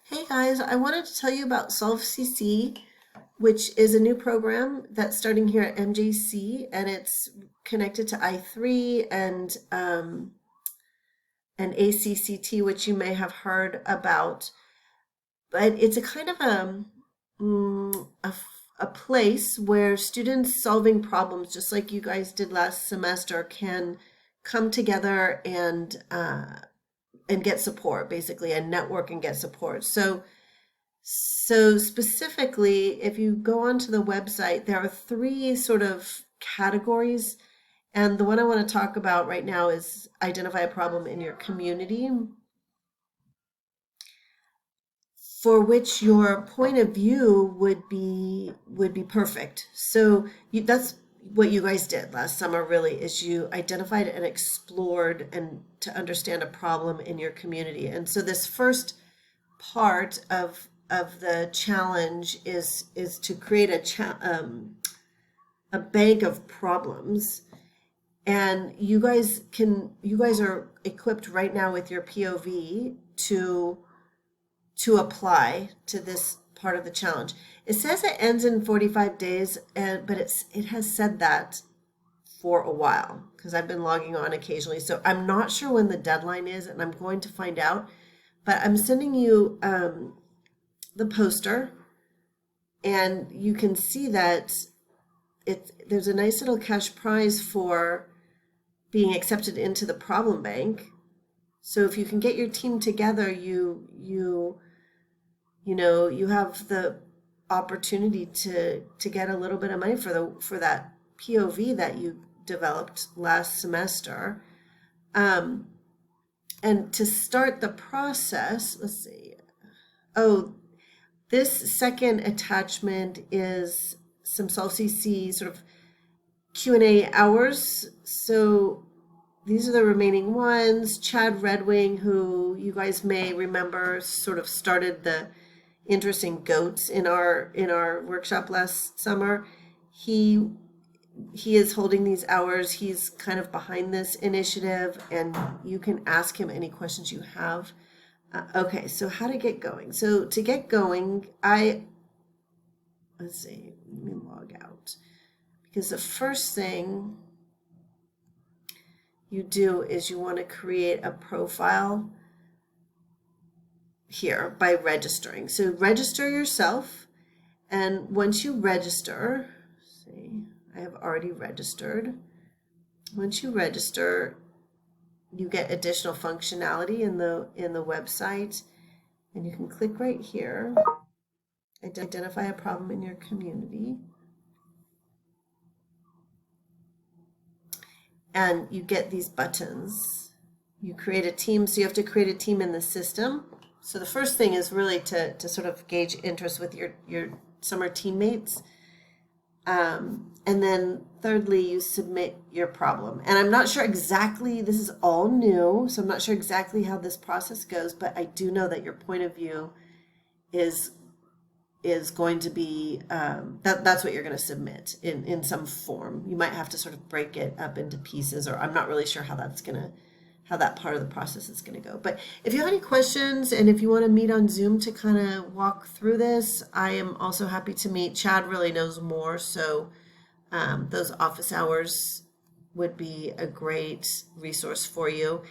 Hey guys, I wanted to tell you about SolveCC, which is a new program that's starting here at MJC, and it's connected to I3 and ACCT, which you may have heard about. But it's a kind of a place where students solving problems, just like you guys did last semester, can come together and get support, basically, and network and get support. So specifically, if you go onto the website, there are three sort of categories. And the one I want to talk about right now is identify a problem in your community for which your point of view would be perfect. That's what you guys did last summer, really, is you identified and explored and to understand a problem in your community. And so this first part of the challenge is to create a bank of problems. And you guys are equipped right now with your POV to apply to this part of the challenge. It says it ends in 45 days, but it has said that for a while because I've been logging on occasionally. So I'm not sure when the deadline is, and I'm going to find out. But I'm sending you the poster, and you can see that there's a nice little cash prize for being accepted into the problem bank. So if you can get your team together, you have the opportunity to get a little bit of money for that POV that you developed last semester. And to start the process, let's see. Oh, this second attachment is some SolveCC sort of Q&A hours. So these are the remaining ones. Chad Redwing, who you guys may remember, sort of started the interest in goats in our workshop last summer. He is holding these hours. He's kind of behind this initiative, and you can ask him any questions you have. Okay, so how to get going? So to get going, let's see, let me log out. Because the first thing you do is you want to create a profile here by registering. So register yourself, and once you register, see, I have already registered. Once you register, you get additional functionality in the website, and you can click right here, identify a problem in your community, and you get these buttons. You create a team, so you have to create a team in the system. So the first thing is really to sort of gauge interest with your summer teammates. And then thirdly, you submit your problem. And I'm not sure exactly, this is all new, so I'm not sure exactly how this process goes, but I do know that your point of view is going to be, that's what you're going to submit in some form. You might have to sort of break it up into pieces, or I'm not really sure how that part of the process is going to go. But if you have any questions, and if you want to meet on Zoom to kind of walk through this, I am also happy to meet. Chad really knows more, so those office hours would be a great resource for you.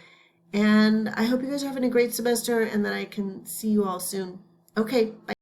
And I hope you guys are having a great semester, and that I can see you all soon. Okay, bye.